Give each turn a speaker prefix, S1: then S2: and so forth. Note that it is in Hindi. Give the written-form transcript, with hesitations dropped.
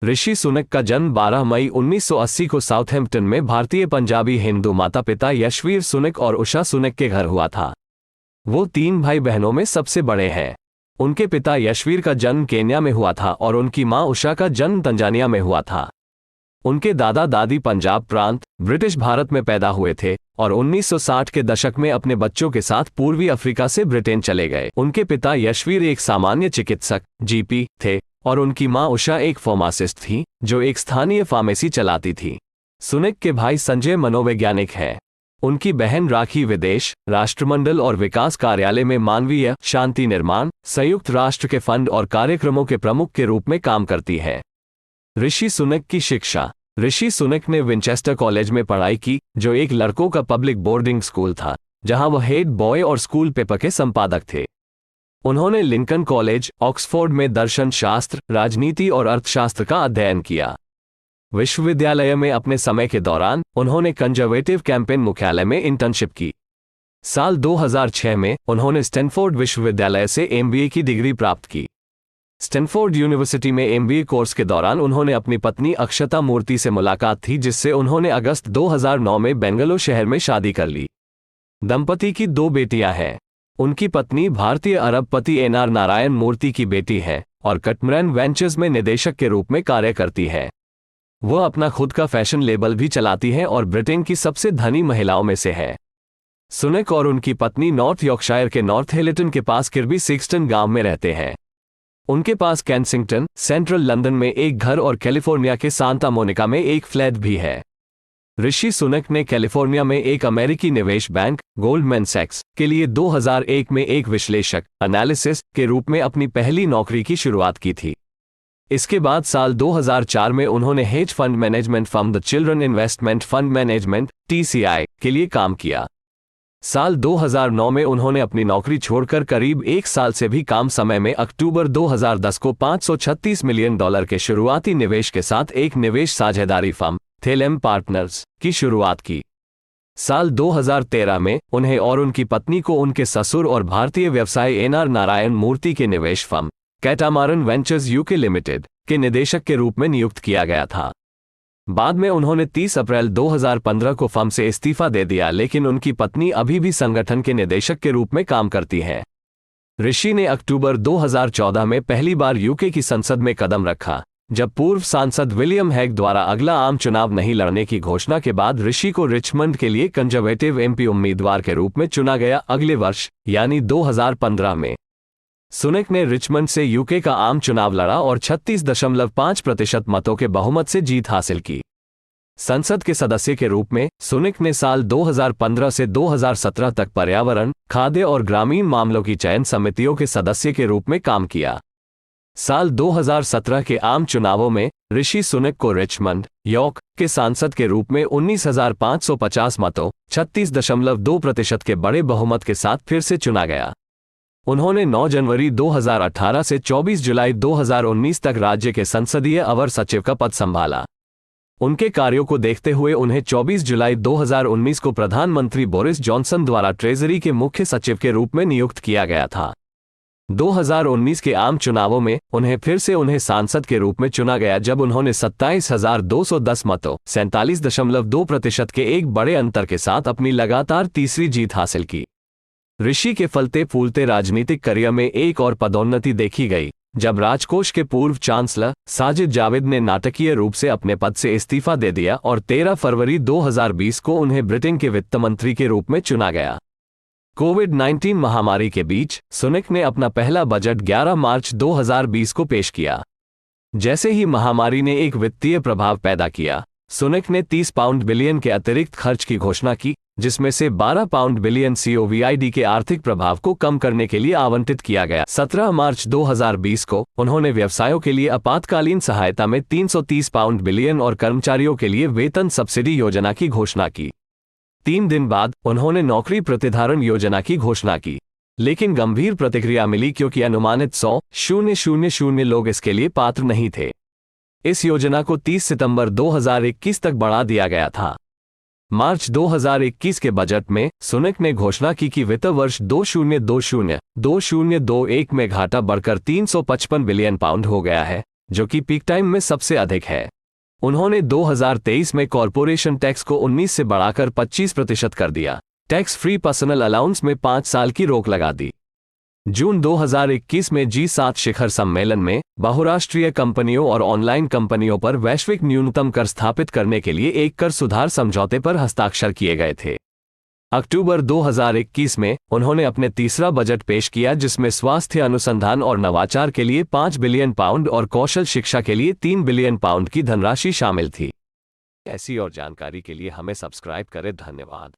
S1: ऋषि सुनक का जन्म 12 मई 1980 को साउथहैम्पटन में भारतीय पंजाबी हिंदू माता पिता यशवीर सुनक और उषा सुनक के घर हुआ था। वो 3 भाई बहनों में सबसे बड़े हैं। उनके पिता यशवीर का जन्म केन्या में हुआ था और उनकी मां उषा का जन्म तंजानिया में हुआ था। उनके दादा दादी पंजाब प्रांत ब्रिटिश भारत में पैदा हुए थे और 1960 के दशक में अपने बच्चों के साथ पूर्वी अफ्रीका से ब्रिटेन चले गए। उनके पिता यशवीर एक सामान्य चिकित्सक जीपी थे और उनकी मां उषा एक फार्मासिस्ट थी जो एक स्थानीय फार्मेसी चलाती थी। सुनक के भाई संजय मनोवैज्ञानिक हैं। उनकी बहन राखी विदेश राष्ट्रमंडल और विकास कार्यालय में मानवीय शांति निर्माण संयुक्त राष्ट्र के फंड और कार्यक्रमों के प्रमुख के रूप में काम करती है। ऋषि सुनक की शिक्षा। ऋषि सुनक ने विंचेस्टर कॉलेज में पढ़ाई की जो एक लड़कों का पब्लिक बोर्डिंग स्कूल था, जहां वह हेड बॉय और स्कूल पेपर के संपादक थे। उन्होंने लिंकन कॉलेज ऑक्सफोर्ड में दर्शन शास्त्र राजनीति और अर्थशास्त्र का अध्ययन किया। विश्वविद्यालय में अपने समय के दौरान उन्होंने कंजर्वेटिव कैंपेन मुख्यालय में इंटर्नशिप की। साल 2006 में उन्होंने स्टैनफोर्ड विश्वविद्यालय से एमबीए की डिग्री प्राप्त की। स्टैनफोर्ड यूनिवर्सिटी में एमबीए कोर्स के दौरान उन्होंने अपनी पत्नी अक्षता मूर्ति से मुलाकात थी, जिससे उन्होंने अगस्त 2009 में बेंगलुरु शहर में शादी कर ली। दंपति की 2 बेटियां हैं। उनकी पत्नी भारतीय अरबपति एनआर नारायण मूर्ति की बेटी है और कैटमैरन वेंचर्स में निदेशक के रूप में कार्य करती है। वह अपना खुद का फैशन लेबल भी चलाती है और ब्रिटेन की सबसे धनी महिलाओं में से है। सुनक और उनकी पत्नी नॉर्थ यॉर्कशायर के नॉर्थ हिलेटन के पास किर्बी सिक्सटन गांव में रहते हैं। उनके पास कैंसिंगटन सेंट्रल लंदन में एक घर और कैलिफोर्निया के सांता मोनिका में एक फ्लैट भी है। ऋषि सुनक ने कैलिफोर्निया में एक अमेरिकी निवेश बैंक गोल्डमैन सैक्स के लिए 2001 में एक विश्लेषक एनालिसिस के रूप में अपनी पहली नौकरी की शुरुआत की थी। इसके बाद साल 2004 में उन्होंने hedge fund management firm the children investment fund management (TCI) के लिए काम किया। साल 2009 में उन्होंने अपनी नौकरी छोड़कर करीब 1 साल से भी कम समय में अक्टूबर 2010 को $536 मिलियन के शुरुआती निवेश के साथ एक निवेश साझेदारी फर्म थेलेम पार्टनर्स की शुरुआत की। साल 2013 में उन्हें और उनकी पत्नी को उनके ससुर और भारतीय व्यवसायी एनआर नारायण मूर्ति के निवेश firm catamaran ventures UK limited के निदेशक के रूप में नियुक्त किया गया था। बाद में उन्होंने 30 अप्रैल 2015 को फर्म से इस्तीफा दे दिया, लेकिन उनकी पत्नी अभी भी संगठन के निदेशक के रूप में काम करती है। ऋषि ने अक्टूबर 2014 में पहली बार यूके की संसद में कदम रखा, जब पूर्व सांसद विलियम हैग द्वारा अगला आम चुनाव नहीं लड़ने की घोषणा के बाद ऋषि को रिचमंड के लिए कंजर्वेटिव एमपी उम्मीदवार के रूप में चुना गया। अगले वर्ष यानी 2015 में सुनक ने रिचमंड से यूके का आम चुनाव लड़ा और 36.5% मतों के बहुमत से जीत हासिल की। संसद के सदस्य के रूप में सुनक ने साल 2015 से 2017 तक पर्यावरण, खाद्य और ग्रामीण मामलों की चयन समितियों के सदस्य के रूप में काम किया। साल 2017 के आम चुनावों में ऋषि सुनक को रिचमंड, यॉर्क के सांसद के रूप में 19,550 मतों 36.2% के बड़े बहुमत के साथ फिर से चुना गया। उन्होंने 9 जनवरी 2018 से 24 जुलाई 2019 तक राज्य के संसदीय अवर सचिव का पद संभाला। उनके कार्यों को देखते हुए उन्हें 24 जुलाई 2019 को प्रधानमंत्री बोरिस जॉनसन द्वारा ट्रेजरी के मुख्य सचिव के रूप में नियुक्त किया गया था। 2019 के आम चुनावों में उन्हें सांसद के रूप में चुना गया, जब उन्होंने 27,210 मतों 47.2% के एक बड़े अंतर के साथ अपनी लगातार तीसरी जीत हासिल की। ऋषि के फलते फूलते राजनीतिक करियर में एक और पदोन्नति देखी गई, जब राजकोष के पूर्व चांसलर साजिद जावेद ने नाटकीय रूप से अपने पद से इस्तीफा दे दिया और 13 फरवरी 2020 को उन्हें ब्रिटेन के वित्त मंत्री के रूप में चुना गया। कोविड-19 महामारी के बीच सुनक ने अपना पहला बजट 11 मार्च 2020 को पेश किया। जैसे ही महामारी ने एक वित्तीय प्रभाव पैदा किया, सुनक ने 30 पाउंड बिलियन के अतिरिक्त खर्च की घोषणा की, जिसमें से 12 पाउंड बिलियन COVID के आर्थिक प्रभाव को कम करने के लिए आवंटित किया गया। 17 मार्च 2020 को उन्होंने व्यवसायों के लिए आपातकालीन सहायता में 330 पाउंड बिलियन और कर्मचारियों के लिए वेतन सब्सिडी योजना की घोषणा की। 3 दिन बाद उन्होंने नौकरी प्रतिधारण योजना की घोषणा की, लेकिन गंभीर प्रतिक्रिया मिली क्योंकि अनुमानित 100,000 लोग इसके लिए पात्र नहीं थे। इस योजना को 30 सितंबर 2021 तक बढ़ा दिया गया था। मार्च 2021 के बजट में सुनक ने घोषणा की कि वित्त वर्ष 2020-2021 में घाटा बढ़कर 355 बिलियन पाउंड हो गया है जो कि पीक टाइम में सबसे अधिक है। उन्होंने 2023 में कॉरपोरेशन टैक्स को 19 से बढ़ाकर 25% कर दिया। टैक्स फ्री पर्सनल अलाउंस में 5 साल की रोक लगा दी। जून 2021 में G7 शिखर सम्मेलन में बहुराष्ट्रीय कंपनियों और ऑनलाइन कंपनियों पर वैश्विक न्यूनतम कर स्थापित करने के लिए एक कर सुधार समझौते पर हस्ताक्षर किए गए थे। अक्टूबर 2021 में उन्होंने अपने तीसरा बजट पेश किया, जिसमें स्वास्थ्य अनुसंधान और नवाचार के लिए 5 बिलियन पाउंड और कौशल शिक्षा के लिए 3 बिलियन पाउंड की धनराशि शामिल थी। ऐसी और जानकारी के लिए हमें सब्सक्राइब करें। धन्यवाद।